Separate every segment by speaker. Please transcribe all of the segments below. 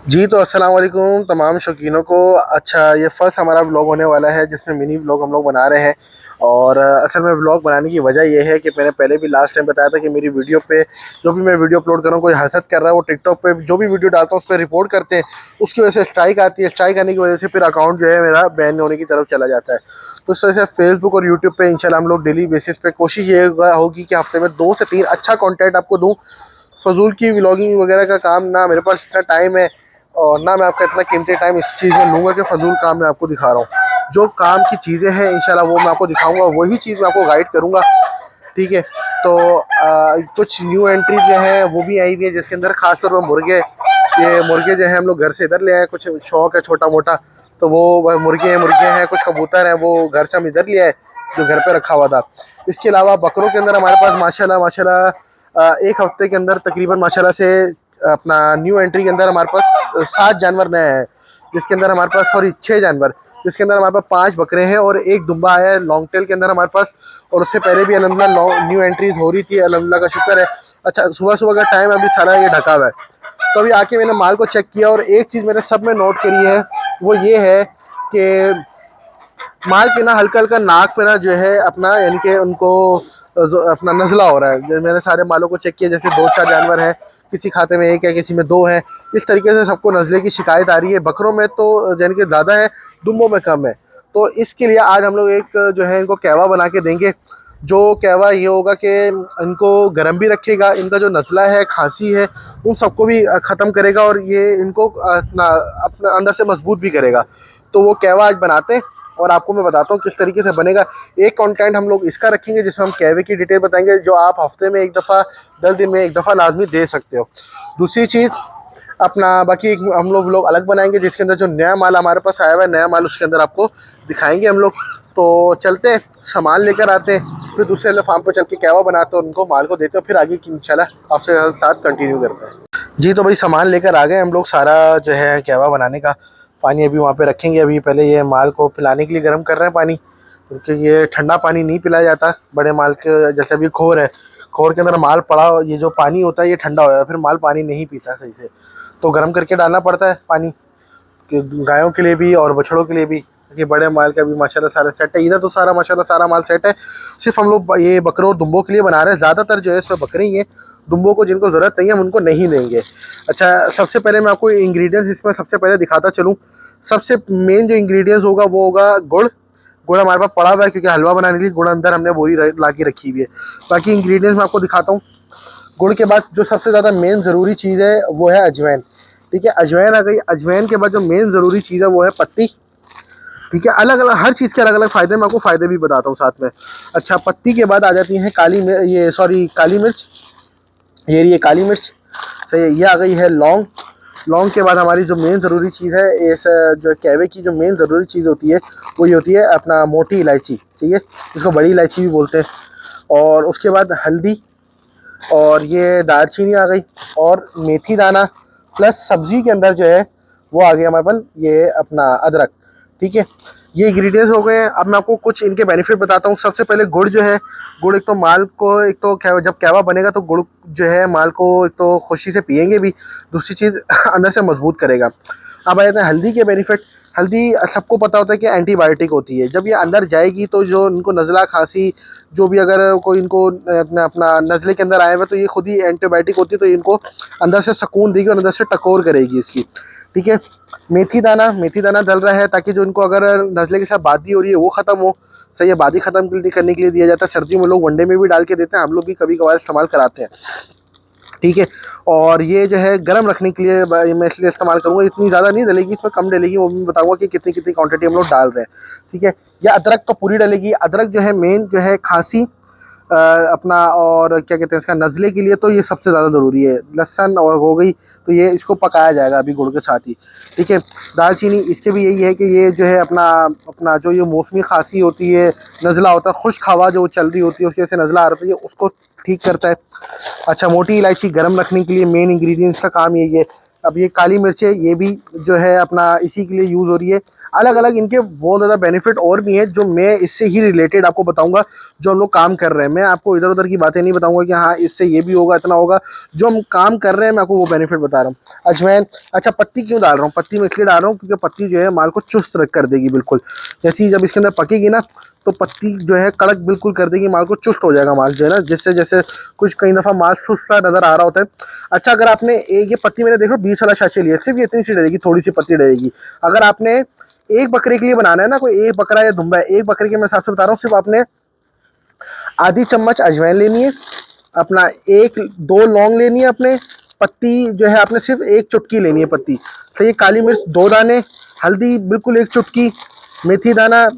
Speaker 1: जी, तो अस्सलाम वालेकुम तमाम शौकीनों को। अच्छा, ये फ़र्स्ट हमारा व्लॉग होने वाला है जिसमें मिनी व्लॉग हम लोग बना रहे हैं। और असल में व्लॉग बनाने की वजह ये है कि मैंने पहले भी लास्ट टाइम बताया था कि मेरी वीडियो पे जो भी मैं वीडियो अपलोड कर रहा हूँ, कोई हसद कर रहा है, वो टिकटॉक पे जो भी वीडियो डालता हूँ उस पर रिपोर्ट करते हैं। उसकी वजह से स्ट्राइक आती है, स्ट्राइक आने की वजह से फिर अकाउंट जो है मेरा बैन होने की तरफ चला जाता है। तो इस वजह से फेसबुक और यूट्यूब पे इंशाल्लाह हम लोग डेली बेसिस पे कोशिश ये होगी कि हफ्ते में 2 से 3 अच्छा कंटेंट आपको दूँ। फजूल की व्लॉगिंग वगैरह का काम ना मेरे पास इतना टाइम है, और ना मैं आपका इतना कीमती टाइम इस चीज़ में लूँगा कि फजूल काम मैं आपको दिखा रहा हूँ। जो काम की चीज़ें हैं इंशाल्लाह वो मैं आपको दिखाऊंगा, वही चीज़ मैं आपको गाइड करूँगा। ठीक है। तो कुछ न्यू एंट्री जो है वो भी आई हुई है, जिसके अंदर खासतौर पर मुर्गे, ये मुर्गे जो है हम लोग घर से इधर ले आए, कुछ शौक है छोटा मोटा। तो वो मुर्गे हैं, कुछ कबूतर हैं, वो घर से हम इधर ले आए जो घर पे रखा हुआ था। इसके अलावा बकरों के अंदर हमारे पास माशाल्लाह माशाल्लाह एक हफ्ते के अंदर तकरीबन माशाल्लाह से अपना न्यू एंट्री के अंदर हमारे पास 7 जानवर नए हैं। जिसके अंदर हमारे पास सॉरी 6 जानवर, जिसके अंदर हमारे पास 5 बकरे हैं और एक दुम्बा आया है लॉन्ग टेल के अंदर हमारे पास। और उससे पहले भी अल्हम्दुलिल्लाह न्यू एंट्रीज हो रही थी, अल्हम्दुलिल्लाह का शुक्र है। अच्छा, सुबह सुबह का टाइम अभी सारा ये ढका हुआ है। तो अभी आके मैंने माल को चेक किया और एक चीज़ मैंने सब में नोट करी है, वो ये है कि माल के ना हल्का हल्का नाक पे ना जो है अपना यानी कि उनको अपना नज़ला हो रहा है। मैंने सारे मालों को चेक किया, जैसे 2-4 जानवर हैं, किसी खाते में 1 है, किसी में 2 है। इस तरीके से सबको नज़ले की शिकायत आ रही है। बकरों में तो यानी कि ज़्यादा है, दुम्बों में कम है। तो इसके लिए आज हम लोग एक जो है इनको कहवा बना के देंगे। जो कहवा ये होगा कि इनको गर्म भी रखेगा, इनका जो नज़ला है, खांसी है, उन सबको भी ख़त्म करेगा और ये इनको अपना अंदर से मजबूत भी करेगा। तो वो कहवा आज बनाते हैं और आपको मैं बताता हूँ किस तरीके से बनेगा। एक कंटेंट हम लोग इसका रखेंगे जिसमें हम कहवे की डिटेल बताएंगे, जो आप हफ्ते में एक दफ़ा, 10 दिन में एक दफ़ा लाजमी दे सकते हो। दूसरी चीज़ अपना बाकी एक हम लोग अलग बनाएंगे जिसके अंदर जो नया माल हमारे पास आया हुआ है, नया माल उसके अंदर आपको दिखाएंगे हम लोग। तो चलते हैं, सामान लेकर आते हैं, फिर दूसरे वाले फार्म पर चल के कहवा बनाते हैं, उनको माल को देते हैं, फिर आगे की इंशाल्लाह आपसे साथ कंटिन्यू करते हैं। जी, तो भाई सामान लेकर आ गए हम लोग, सारा जो है कहवा बनाने का। पानी अभी वहाँ पे रखेंगे, अभी पहले ये माल को पिलाने के लिए गर्म कर रहे हैं पानी, क्योंकि ये ठंडा पानी नहीं पिलाया जाता बड़े माल के। जैसे अभी खोर है, खोर के अंदर माल पड़ा, ये जो पानी होता है ये ठंडा हो जाता है, फिर माल पानी नहीं पीता सही से। तो गर्म करके डालना पड़ता है पानी, कि गायों के लिए भी और बछड़ों के लिए भी। कि बड़े माल का भी माशाल्लाह सारा सेट है, इधर तो सारा माशाल्लाह सारा माल सेट है। सिर्फ हम लोग ये बकरों और दुम्बों के लिए बना रहे हैं, ज़्यादातर जो है इसमें बकरे ही हैं। दुम्बों को जिनको ज़रूरत नहीं है हम उनको नहीं देंगे। अच्छा, सबसे पहले मैं आपको इंग्रेडिएंट्स इसमें सबसे पहले दिखाता चलूँ। सबसे मेन जो इंग्रेडिएंट्स होगा वो होगा गुड़। गुड़ हमारे पास पड़ा हुआ है, क्योंकि हलवा बनाने के लिए गुड़ अंदर हमने बोरी ला के रखी हुई है। बाकी इंग्रेडिएंट्स मैं आपको दिखाता हूँ। गुड़ के बाद जो सबसे ज़्यादा मेन ज़रूरी चीज़ है वो है अजवाइन। ठीक है, अजवाइन आ गई। अजवाइन के बाद जो मेन ज़रूरी चीज़ है वो है पत्ती। ठीक है, अलग अलग हर चीज़ के अलग अलग फ़ायदे, मैं आपको फ़ायदे भी बताता हूँ साथ में। अच्छा, पत्ती के बाद आ जाती है काली मिर्च। ये काली मिर्च सही है। ये आ गई है लौंग। लौंग के बाद हमारी जो मेन ज़रूरी चीज़ है, इस जो कहवे की जो मेन ज़रूरी चीज़ होती है वो ये होती है अपना मोटी इलायची। ठीक है, जिसको बड़ी इलायची भी बोलते हैं। और उसके बाद हल्दी, और ये दालचीनी आ गई, और मेथी दाना, प्लस सब्ज़ी के अंदर जो है वो आ गया हमारे पास ये अपना अदरक। ठीक है, ये इंग्रेडिएंट्स हो गए हैं। अब मैं आपको कुछ इनके बेनिफिट बताता हूँ। सबसे पहले गुड़ जो है, गुड़ एक तो माल को, एक तो जब कहवा बनेगा तो गुड़ जो है माल को एक तो खुशी से पियेंगे भी, दूसरी चीज़ अंदर से मजबूत करेगा। अब आ जाते हैं हल्दी के बेनिफिट। हल्दी सबको पता होता है कि एंटीबायोटिक होती है। जब ये अंदर जाएगी तो जो इनको नज़ला, खांसी, जो भी अगर कोई इनको अपना नज़ले के अंदर आए हुए, तो ये खुद ही एंटीबायोटिक होती है, तो इनको अंदर से सुकून देगी और अंदर से टकोर करेगी इसकी। ठीक है, मेथी दाना डल रहा है ताकि जो इनको अगर नज़ले के साथ बादी हो रही है वो ख़त्म हो। सही है, बादी ख़त्म करने के लिए दिया जाता है। सर्दियों में लोग वनडे में भी डाल के देते हैं, हम लोग भी कभी कभार इस्तेमाल कराते हैं। ठीक है, और ये जो है गर्म रखने के लिए मैं इसलिए इस्तेमाल करूँगा। इतनी ज़्यादा नहीं डलेगी, इसमें कम डलेगी, वो भी बताऊँगा कि कितनी कितनी क्वांटिटी हम लोग डाल रहे हैं। ठीक है, या अदरक तो पूरी डलेगी। अदरक जो है मेन जो है खांसी अपना और क्या कहते हैं इसका नज़ले के लिए, तो ये सबसे ज़्यादा ज़रूरी है। लहसुन और हो गई, तो ये इसको पकाया जाएगा अभी गुड़ के साथ ही। ठीक है, दालचीनी, इसके भी यही है कि ये जो है अपना अपना जो ये मौसमी खांसी होती है, नज़ला होता है, खुश्क हवा जो चल रही होती है उसकी वजह से नज़ला आ रही है, उसको ठीक करता है। अच्छा, मोटी इलायची गर्म रखने के लिए मेन इंग्रेडिएंट्स का काम यही है। अब ये काली मिर्च है, ये भी जो है अपना इसी के लिए यूज़ हो रही है। अलग अलग इनके बहुत ज़्यादा बेनिफिट और भी हैं, जो मैं इससे ही रिलेटेड आपको बताऊंगा, जो हम लोग काम कर रहे हैं। मैं आपको इधर उधर की बातें नहीं बताऊंगा कि हाँ इससे ये भी होगा, इतना होगा। जो हम काम कर रहे हैं मैं आपको वो बेनिफिट बता रहा हूँ। अजवाइन, अच्छा पत्ती क्यों डाल रहा हूँ? पत्ती मैं इसलिए डाल रहा हूँ क्योंकि पत्ती जो है माल को चुस्त कर देगी बिल्कुल। जैसे ही जब इसके अंदर पकेगी ना, तो पत्ती जो है कड़क बिल्कुल कर देगी माल को, चुस्त हो जाएगा माल जो है ना, जिससे जैसे कुछ कई दफ़ा माल सुस्त सा नज़र आ रहा होता है। अच्छा, अगर आपने एक ये पत्ती मैंने देखो 20 वाला शाशी लिया, सिर्फ ये इतनी सी डलेगी, थोड़ी सी पत्ती डलेगी। अगर आपने एक बकरे के लिए बनाना है ना, कोई एक बकरा या दुम्बा है, एक बकरे के मैं हिसाब से बता रहा हूँ, सिर्फ आपने आधी चम्मच अजवाइन लेनी है, अपना एक दो लौंग लेनी है, अपने पत्ती जो है आपने सिर्फ एक चुटकी लेनी है पत्ती। तो ये काली मिर्च 2 दाने, हल्दी बिल्कुल एक चुटकी, मेथी दाना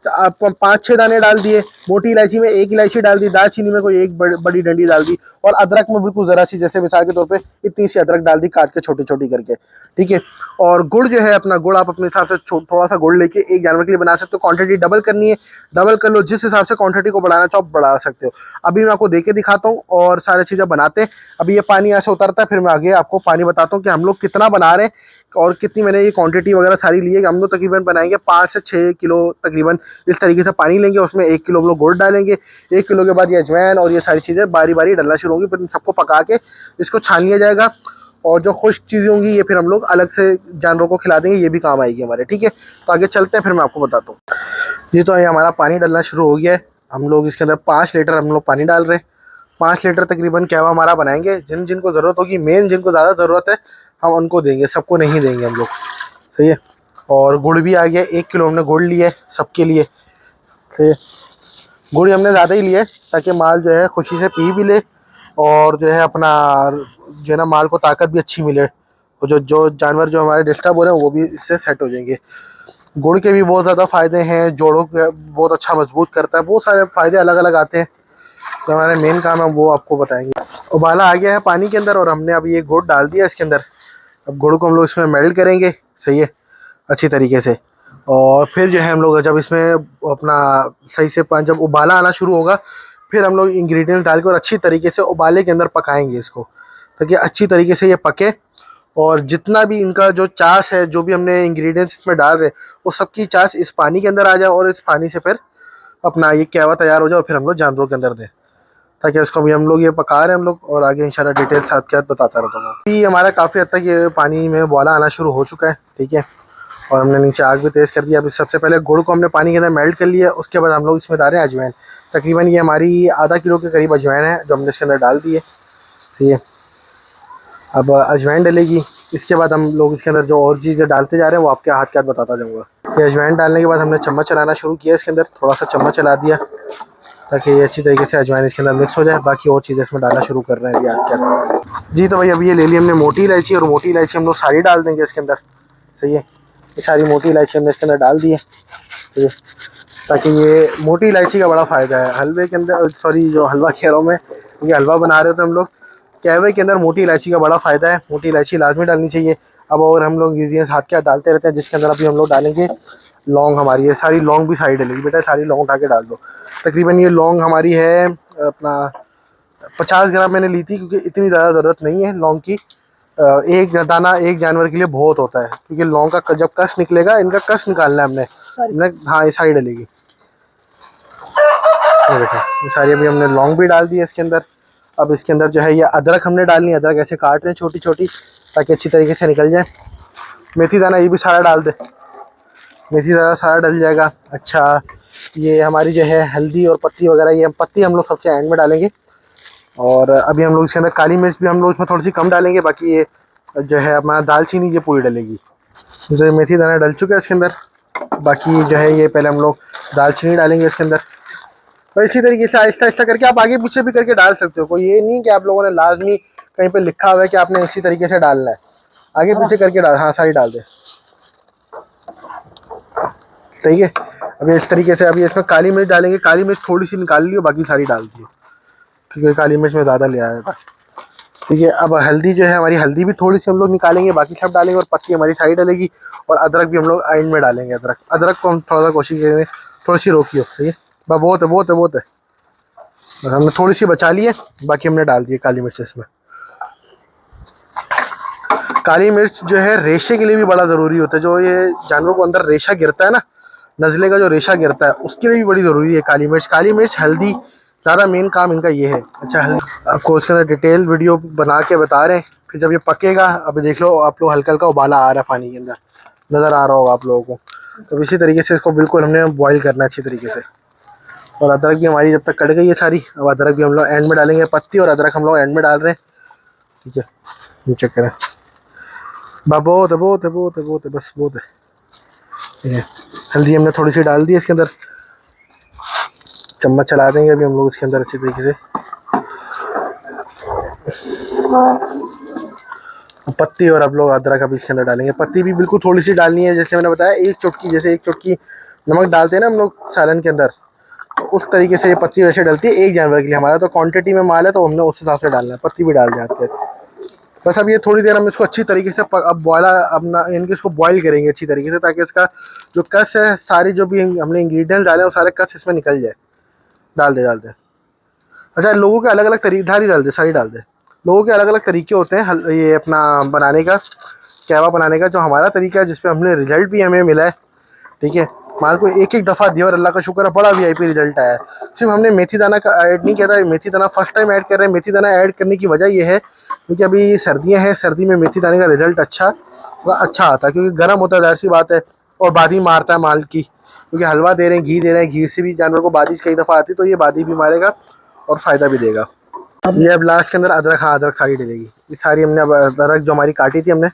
Speaker 1: आप 5-6 दाने डाल दिए, मोटी इलायची में एक इलायची डाल दी, दालचीनी में कोई एक बड़ी डंडी डाल दी, और अदरक में बिल्कुल ज़रा सी, जैसे मिसाल के तौर पे इतनी सी अदरक डाल दी काट के छोटी छोटी करके, ठीक है। और गुड़ जो है अपना, गुड़ आप अपने हिसाब से थोड़ा सा गुड़ लेके एक जानवर के लिए बना सकते हो। क्वांटिटी डबल करनी है, डबल कर लो, जिस हिसाब से क्वांटिटी को बढ़ाना चाहो बढ़ा सकते हो। अभी मैं आपको दे के दिखाता हूँ और सारी चीज़ें बनाते हैं। अभी ये पानी ऐसे उतरता है, फिर मैं आगे आपको पानी बताता हूँ कि हम लोग कितना बना रहे हैं और कितनी मैंने ये क्वांटिटी वगैरह सारी ली है। हम लोग तकरीबन बनाएंगे 5 से 6 किलो तकरीबन, इस तरीके से पानी लेंगे, उसमें 1 किलो हम लोग गुड़ डालेंगे। 1 किलो के बाद ये अजवाइन और ये सारी चीज़ें बारी बारी डलना शुरू होंगी, फिर इन सबको पका के इसको छान लिया जाएगा। और जो खुश्क चीज़ें होंगी ये फिर हम लोग अलग से जानवरों को खिला देंगे, ये भी काम आएगी हमारे, ठीक है। तो आगे चलते हैं, फिर मैं आपको बताता हूँ। जी, तो ये हमारा पानी डलना शुरू हो गया है। हम लोग इसके अंदर 5 लीटर हम लोग पानी डाल रहे हैं। 5 लीटर तकरीबन कहवा हमारा बनाएंगे। जिन जिनको ज़रूरत होगी, मेन जिनको ज़्यादा ज़रूरत है हम उनको देंगे, सबको नहीं देंगे हम लोग, सही है। और गुड़ भी आ गया, 1 किलो हमने गुड़ लिया है सबके लिए, सही है। गुड़ हमने ज़्यादा ही लिया है ताकि माल जो है खुशी से पी भी ले, और जो है अपना जो है ना माल को ताकत भी अच्छी मिले, और जो जो जानवर जो हमारे डिस्टर्ब हो रहे हैं वो भी इससे सेट हो जाएंगे। गुड़ के भी बहुत ज़्यादा फ़ायदे हैं, जोड़ों के बहुत अच्छा मजबूत करता है, बहुत सारे फ़ायदे अलग अलग आते हैं। तो हमारा मेन काम है वो आपको बताएंगे। उबाला आ गया है पानी के अंदर और हमने अब ये गुड़ डाल दिया इसके अंदर। अब गुड़ को हम लोग इसमें मेल्ट करेंगे, सही है, अच्छी तरीके से। और फिर जो है हम लोग जब इसमें अपना सही से जब उबाला आना शुरू होगा, फिर हम लोग इंग्रेडिएंट्स डाल के और अच्छी तरीके से उबाले के अंदर पकाएंगे इसको, ताकि अच्छी तरीके से ये पके। और जितना भी इनका जो चास है, जो भी हमने इंग्रेडिएंट्स इसमें डाल रहे हैं, वो सबकी चास इस पानी के अंदर आ जाए, और इस पानी से फिर अपना ये कहवा तैयार हो जाए, और फिर हम लोग जानवरों के अंदर दें, ताकि इसको भी हम लोग ये पका रहे हैं हम लोग। और आगे इंशाल्लाह डिटेल साथ के साथ बताता रहता हूँ। अभी हमारा काफ़ी हद तक ये पानी में बॉला आना शुरू हो चुका है, ठीक है। और हमने नीचे आग भी तेज़ कर दिया। अभी सबसे पहले गुड़ को हमने पानी के अंदर मेल्ट कर लिया, उसके बाद हम लोग इसमें डाल रहे हैं अजवाइन। तकरीबन ये हमारी आधा किलो के करीब अजवाइन है जो हमने इसके अंदर डाल दी है, ठीक है। अब अजवाइन डलेगी, इसके बाद हम लोग इसके अंदर जो और चीज़ें डालते जा रहे हैं वो आपके हाथ के हाथ बताता जाऊँगा। ये अजवाइन डालने के बाद हमने चम्मच चलाना शुरू किया, इसके अंदर थोड़ा सा चम्मच चला दिया ताकि ये अच्छी तरीके से अजवाइन इसके अंदर मिक्स हो जाए। बाकी और चीज़ें इसमें डालना शुरू कर रहे हैं अभी हाथ के हाथ। जी, तो भाई अभी ये ले ली हमने मोटी इलायची, और मोटी इलायची हम लोग सारी डाल देंगे इसके अंदर, सही है। ये सारी मोटी इलायची हमने इसके अंदर डाल दी है, ठीक है, ताकि ये मोटी इलायची का बड़ा फ़ायदा है हलवे के अंदर, सॉरी जो हलवा कह रहा हूँ मैं, क्योंकि हलवा बना रहे हो तो हम लोग कहवे के अंदर मोटी इलायची का बड़ा फ़ायदा है, मोटी इलायची लाजमी डालनी चाहिए। अब और हम लोग इंग्रीडियंट्स हाथ के हाथ डालते रहते हैं, जिसके अंदर अभी हम लोग डालेंगे लौंग। हमारी ये सारी लौंग भी सारी डलेगी, बेटा सारी लौंग उठा के डाल दो। तकरीबन ये लौंग हमारी है अपना 50 ग्राम मैंने ली थी, क्योंकि इतनी ज़्यादा ज़रूरत नहीं है लौंग की। एक दाना एक जानवर के लिए बहुत होता है, क्योंकि लौंग का जब कस निकलेगा, इनका कस निकालना है हमने। हाँ, ये सारी डलेगी, ये देखो ये सारी। अभी हमने लौंग भी डाल दी है इसके अंदर। अब इसके अंदर जो है ये अदरक हमने डालनी है, अदरक ऐसे काट रहे हैं छोटी छोटी ताकि अच्छी तरीके से निकल जाए। मेथी दाना ये भी सारा डाल दे, मेथी दाना सारा डल जाएगा। अच्छा, ये हमारी जो है हल्दी और पत्ती वगैरह, ये पत्ती हम लोग सबसे एंड में डालेंगे। और अभी हम लोग इसके अंदर काली मिर्च भी हम लोग इसमें थोड़ी सी कम डालेंगे, बाकी ये जो है अपना दालचीनी ये पूरी डलेगी। जो मेथी दाना डल चुका है इसके अंदर, बाकी जो है ये पहले हम लोग दालचीनी डालेंगे इसके अंदर। तो इसी तरीके से आहिस्ता आहिस्ता करके आप आगे पीछे भी करके डाल सकते हो, कोई ये नहीं कि आप लोगों ने लाजमी कहीं पे लिखा हुआ है कि आपने इसी तरीके से डालना है। आगे पीछे करके डाल, हाँ सारी डाल दे, ठीक है। अभी इस तरीके से अभी इसमें काली मिर्च डालेंगे, काली मिर्च थोड़ी सी निकाल लियो, बाकी सारी डाल दी, ठीक है। काली मिर्च में ज़्यादा ले आया था, ठीक है। अब हल्दी जो है हमारी, हल्दी भी थोड़ी सी हम लोग निकालेंगे, बाकी सब डालेंगे। और पत्ती हमारी सारी डलेगी, और अदरक भी हम लोग एंड में डालेंगे। अदरक को हम थोड़ा सा कोशिश करेंगे थोड़ी सी रोकियो, ठीक है। बस बहुत है बहुत है बहुत है, बस हमने थोड़ी सी बचा ली है, बाकी हमने डाल दी है काली मिर्च इसमें। काली मिर्च जो है रेशे के लिए भी बड़ा ज़रूरी होता है। जो ये जानवर को अंदर रेशा गिरता है ना, नज़ले का जो रेशा गिरता है, उसके लिए भी बड़ी ज़रूरी है काली मिर्च। काली मिर्च, हल्दी, ज़्यादा मेन काम इनका ये है। अच्छा, हल्दी आपको उसके अंदर डिटेल वीडियो बना के बता रहे हैं। फिर जब ये पकेगा, अब देख लो आप लोग, हल्का हल्का उबाला आ रहा है पानी के अंदर, नज़र आ रहा होगा आप लोगों को। तो इसी तरीके से इसको बिल्कुल हमने बॉईल करना है अच्छी तरीके से। और अदरक भी हमारी जब तक कट गई है सारी, अब अदरक भी हम लोग एंड में डालेंगे। पत्ती और अदरक हम लोग एंड में डाल रहे हैं, ठीक है। ये चेक करें, बहुत है, बहुत है, बहुत है, बहुत है, बस बहुत है। ठीक है, हल्दी हमने थोड़ी सी डाल दी इसके अंदर, चम्मच चला देंगे अभी हम लोग इसके अंदर अच्छी तरीके से। पत्ती और अब लोग अदरक अभी इसके अंदर डालेंगे। पत्ती भी बिल्कुल थोड़ी सी डालनी है, जैसे मैंने बताया 1 चुटकी, जैसे 1 चुटकी नमक डालते हैं ना हम लोग सालन के अंदर, तो उस तरीके से ये पत्ती वैसे डलती है एक जानवर के लिए। हमारा तो क्वांटिटी में माल है तो हमने उस हिसाब से डालना है, पत्ती भी डाल दें आपके। बस अब ये थोड़ी देर हम इसको अच्छी तरीके से अब बॉयला अपना इनके इसको बॉईल करेंगे अच्छी तरीके से, ताकि इसका जो कस है, सारी जो भी हमने इंग्रेडिएंट्स डाले हैं वो सारे कस इसमें निकल जाए। डाल दे। अच्छा, लोगों के अलग अलग तरीके, डाल दे, सारी डाल दे। लोगों के अलग अलग तरीके होते हैं ये अपना बनाने का, कहवा बनाने का। जो हमारा तरीका है, जिसपे हमने रिजल्ट भी हमें मिला है, ठीक है। माल को एक एक दफ़ा दिया और अल्लाह का शुक्र है बड़ा VIP रिजल्ट आया है। सिर्फ हमने मेथी दाना का ऐड नहीं किया था, मेथी दाना फर्स्ट टाइम ऐड कर रहे हैं। मेथी दाना ऐड करने की वजह यह है क्योंकि अभी सर्दियाँ हैं, सर्दी में मेथी दाने का रिजल्ट अच्छा आता है, क्योंकि गर्म होता है, ज़ाहिर सी बात है, और बादी मारता है माल की। क्योंकि हलवा दे रहे हैं, घी दे रहे हैं, घी से भी जानवर को बादी कई दफ़ा आती है, तो ये बादी भी मारेगा और फ़ायदा भी देगा। ये अब लास्ट के अंदर अदरक, हाँ अदरक सारी डलेगी। ये सारी हमने अब अदरक जो हमारी काटी थी, हमने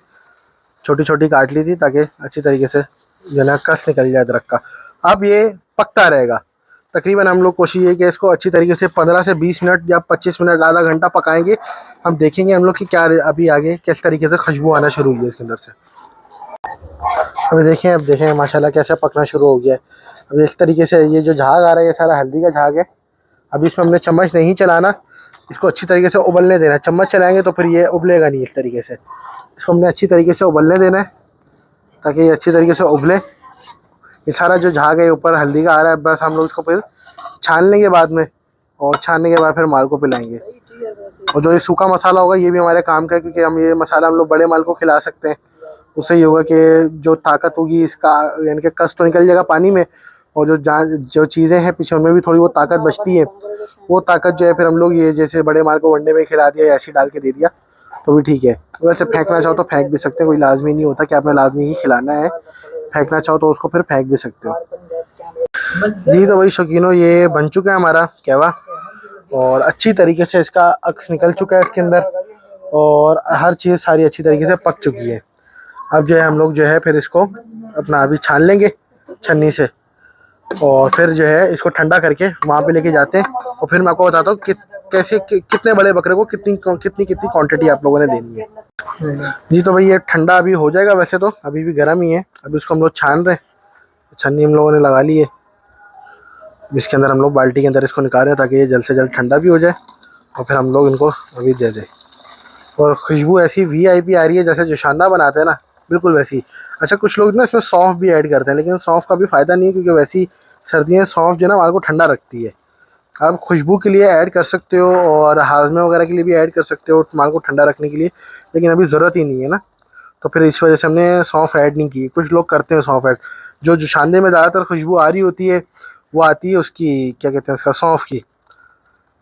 Speaker 1: छोटी छोटी काट ली थी, ताकि अच्छी तरीके से जो है ना कस निकल जाए अदरक का। अब ये पकता रहेगा तकरीबन। हम लोग कोशिश ये कि इसको अच्छी तरीके से 15 से 20 मिनट या 25 मिनट, आधा घंटा पकाएंगे। हम देखेंगे हम लोग कि क्या अभी आगे किस तरीके से खुशबू आना शुरू हुई है इसके अंदर से। अभी देखें, अब देखें माशाल्लाह कैसे पकना शुरू हो गया है। अब इस तरीके से ये जो झाग आ रहा है, ये सारा हल्दी का झाग है। अभी इसमें हमने चम्मच नहीं चलाना, इसको अच्छी तरीके से उबलने देना है। चम्मच चलाएंगे तो फिर ये उबलेगा नहीं। इस तरीके से इसको हमने अच्छी तरीके से उबलने देना है, ताकि ये अच्छी तरीके से उबले। ये सारा जो झाग है ऊपर हल्दी का आ रहा है, बस हम लोग इसको फिर छान लेंगे बाद में, और छानने के बाद फिर माल को पिलाएंगे। और जो ये सूखा मसाला होगा, ये भी हमारे काम का है, क्योंकि हम ये मसाला हम लोग बड़े माल को खिला सकते हैं। उससे ये होगा कि जो ताकत होगी इसका, यानी कि कस तो निकल जाएगा पानी में, और जो चीज़ें हैं पीछे उनमें भी थोड़ी बहुत ताकत बचती है। वो ताकत जो है फिर हम लोग ये जैसे बड़े माल को वनडे में खिला दिया या ऐसे डाल के दे दिया तो भी ठीक है। वैसे फेंकना चाहो तो फेंक भी सकते हैं, कोई लाजमी नहीं होता कि आपने लाजमी ही खिलाना है। फेंकना चाहो तो उसको फिर फेंक भी सकते हो। जी तो वही शौकीनों, ये बन चुका है हमारा कहवा, और अच्छी तरीके से इसका अक्स निकल चुका है इसके अंदर, और हर चीज़ सारी अच्छी तरीके से पक चुकी है। अब जो है हम लोग जो है फिर इसको अपना अभी छान लेंगे छन्नी से, और फिर जो है इसको ठंडा करके वहाँ पे लेके जाते हैं। और फिर मैं आपको बताता हूँ कितने बड़े बकरे को कितनी क्वांटिटी आप लोगों ने देनी है। जी तो भाई ये ठंडा अभी हो जाएगा, वैसे तो अभी भी गर्म ही है। अभी इसको हम लोग छान रहे हैं, छन्नी हम लोगों ने लगा ली है। इसके अंदर हम लोग बाल्टी के अंदर इसको निकाल रहे हैं, ताकि ये जल्द से जल्द ठंडा भी हो जाए, और फिर हम लोग इनको अभी दे दें। और खुशबू ऐसी VIP आ रही है, जैसे जोशाना बनाते हैं ना, बिल्कुल वैसी। अच्छा, कुछ लोग ना इसमें सौंफ भी ऐड करते हैं, लेकिन सौंफ का भी फ़ायदा नहीं है, क्योंकि वैसी सर्दियाँ सौंफ जो है ना माल को ठंडा रखती है। आप खुशबू के लिए ऐड कर सकते हो, और हाजमे वगैरह के लिए भी ऐड कर सकते हो माल को ठंडा रखने के लिए, लेकिन अभी ज़रूरत ही नहीं है ना, तो फिर इस वजह से हमने सौंफ ऐड नहीं की। कुछ लोग करते हैं सौंफ ऐड। जो जोशाने में ज़्यादातर खुशबू आ रही होती है, वो आती है उसकी, क्या कहते हैं उसका, सौंफ की।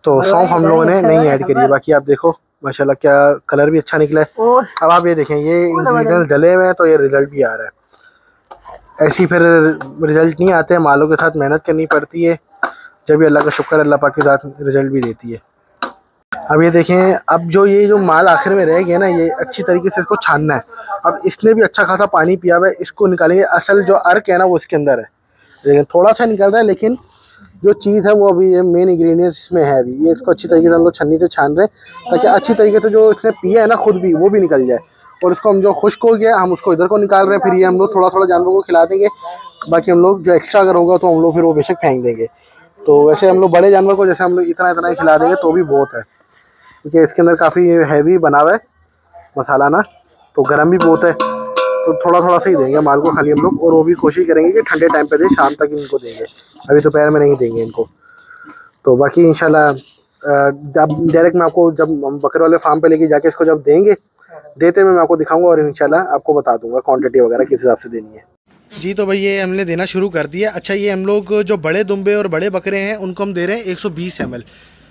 Speaker 1: तो सौंफ हम लोगों ने नहीं ऐड करी है। बाकी आप देखो माशाल्लाह क्या कलर भी अच्छा निकला है। अब आप ये देखें, ये इंग्रेडिएंट्स डले हुए हैं, तो ये रिजल्ट भी आ रहा है। ऐसी फिर रिजल्ट नहीं आते हैं, मालों के साथ मेहनत करनी पड़ती है। जब भी अल्लाह का शुक्र, अल्लाह पाक के साथ रिजल्ट भी देती है। अब ये देखें, अब ये जो माल आखिर में रह गया ना, ये अच्छी तरीके से इसको छानना है। अब इसने भी अच्छा खासा पानी पिया हुआ है, इसको निकालेंगे। असल जो अर्क है ना वो इसके अंदर है, लेकिन थोड़ा सा निकल रहा है, लेकिन जो चीज़ है वो अभी ये मेन इंग्रेडिएंट्स इसमें है। अभी ये इसको अच्छी तरीके से हम लोग छन्नी से छान रहे हैं, ताकि अच्छी तरीके से जो इसने पिया है ना खुद भी, वो भी निकल जाए। और इसको हम जो खुश्क हो गया, हम उसको इधर को निकाल रहे हैं। फिर ये हम लोग थोड़ा थोड़ा जानवरों को खिला देंगे। बाकी हम लोग जो एक्स्ट्रा अगर होगा तो हम लोग फिर वो बेशक फेंक देंगे। तो वैसे हम लोग बड़े जानवर को जैसे हम लोग इतना इतना ही खिला देंगे तो भी बहुत है, क्योंकि इसके अंदर काफ़ी हैवी बना हुआ है मसाला ना, तो गर्म भी बहुत है। तो थोड़ा थोड़ा सा ही देंगे माल को खाली हम लोग, और वो भी कोशिश करेंगे कि ठंडे टाइम पे दें, शाम तक इनको देंगे, अभी दोपहर में नहीं देंगे इनको। तो बाकी इंशाल्लाह जब डायरेक्ट मैं आपको, जब हम बकरे वाले फार्म पे लेके जाके इसको जब देंगे, देते हुए मैं आपको दिखाऊंगा और इंशाल्लाह आपको बता दूंगा क्वांटिटी वगैरह किस हिसाब से देनी है। जी तो भाई ये हमने देना शुरू कर दिया। अच्छा ये हम लोग जो बड़े दुम्बे और बड़े बकरे हैं उनको हम दे रहे हैं 120 ml,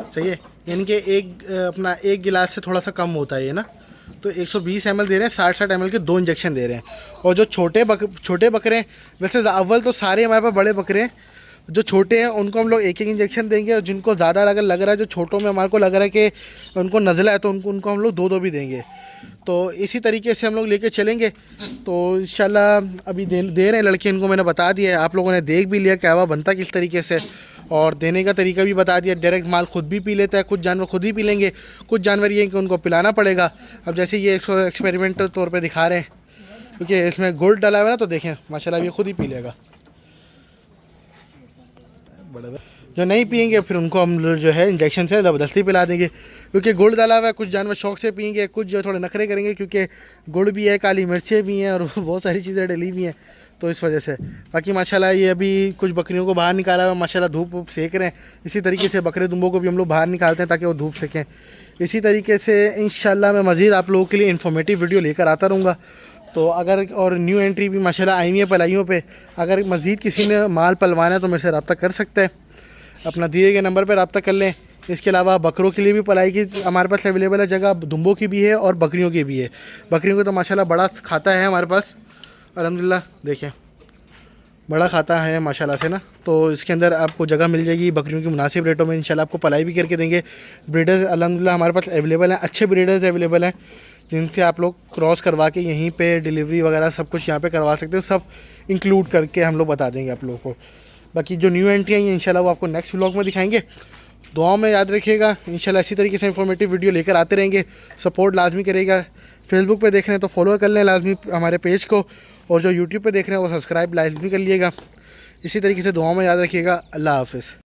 Speaker 1: सही है, यानी कि अपना एक गिलास से थोड़ा सा कम होता है ये ना, तो 120 ml दे रहे हैं, 60 ml के 2 इंजेक्शन दे रहे हैं। और जो छोटे बकरे हैं, वैसे अव्वल तो सारे हमारे पास बड़े बकरे हैं, जो छोटे हैं उनको हम लोग एक इंजेक्शन देंगे, और जिनको ज़्यादा अगर लग रहा है, जो छोटों में हमारे को लग रहा है कि उनको नज़ला है, तो उनको हम लोग 2 भी देंगे। तो इसी तरीके से हम लोग लेके चलेंगे। तो इंशाल्लाह अभी दे रहे हैं लड़के, इनको मैंने बता दिया है, आप लोगों ने देख भी लिया कहवा बनता किस तरीके से, और देने का तरीका भी बता दिया। डायरेक्ट माल खुद भी पी लेता है, कुछ जानवर खुद ही पी लेंगे, कुछ जानवर ये कि उनको पिलाना पड़ेगा। अब जैसे ये एक्सपेरिमेंटल तौर पर दिखा रहे हैं, क्योंकि इसमें गुड़ डाला हुआ है ना, तो देखें माशाल्लाह ये खुद ही पी लेगा। जो नहीं पियेंगे फिर उनको हम जो है इंजेक्शन से ज़बरदस्ती पिला देंगे, क्योंकि गुड़ डाला हुआ है। कुछ जानवर शौक से पियेंगे, कुछ जो थोड़े नखरे करेंगे, क्योंकि गुड़ भी है, काली मिर्चें भी हैं और बहुत सारी चीज़ें डली भी हैं, तो इस वजह से। बाकी माशाल्लाह ये अभी कुछ बकरियों को बाहर निकाला हुआ, माशाल्लाह धूप सेक रहे हैं। इसी तरीके से बकरे दुम्बों को भी हम लोग बाहर निकालते हैं ताकि वो धूप सेकें। इसी तरीके से इंशाल्लाह मैं मज़ीद आप लोगों के लिए इन्फॉर्मेटिव वीडियो लेकर आता रहूँगा। तो अगर और न्यू एंट्री भी माशाल्लाह आई हुई है पलाइयों पे, अगर मज़ीद किसी ने माल पलवाना है तो मेरे से रब्ता कर सकता है, अपना दिए गए नंबर पर रब्ता कर लें। इसके अलावा बकरों के लिए भी पलाई की हमारे पास अवेलेबल है जगह, दुम्बों की भी है और बकरियों की भी है। बकरियों को तो माशाल्लाह बड़ा खाता है हमारे पास, अल्हम्दुलिल्लाह देखें बड़ा खाता है माशाल्लाह से ना। तो इसके अंदर आपको जगह मिल जाएगी, बकरियों की मुनासिब रेटों में इंशाल्लाह आपको पलाई भी करके देंगे। ब्रीडर्स अल्हम्दुलिल्लाह हमारे पास अवेलेबल हैं, अच्छे ब्रीडर्स अवेलेबल हैं, जिनसे आप लोग क्रॉस करवा के यहीं पे डिलीवरी वगैरह सब कुछ यहाँ पे करवा सकते हो। सब इंक्लूड करके हम लोग बता देंगे आप लोगों को। बाकी जो न्यू एंट्री हैं इंशाल्लाह वो आपको नेक्स्ट व्लॉग में दिखाएंगे। दुआओं में याद रखिएगा, इंशाल्लाह इसी तरीके से इंफॉर्मेटिव वीडियो लेकर आते रहेंगे। सपोर्ट लाजमी करेगा। फेसबुक पे देख रहे हैं तो फॉलो कर लें लाजमी हमारे पेज को, और जो यूट्यूब पे देख रहे हैं वो सब्सक्राइब लाजमी कर लिएगा। इसी तरीके से दुआओं में याद रखिएगा। अल्लाह हाफ़िज़।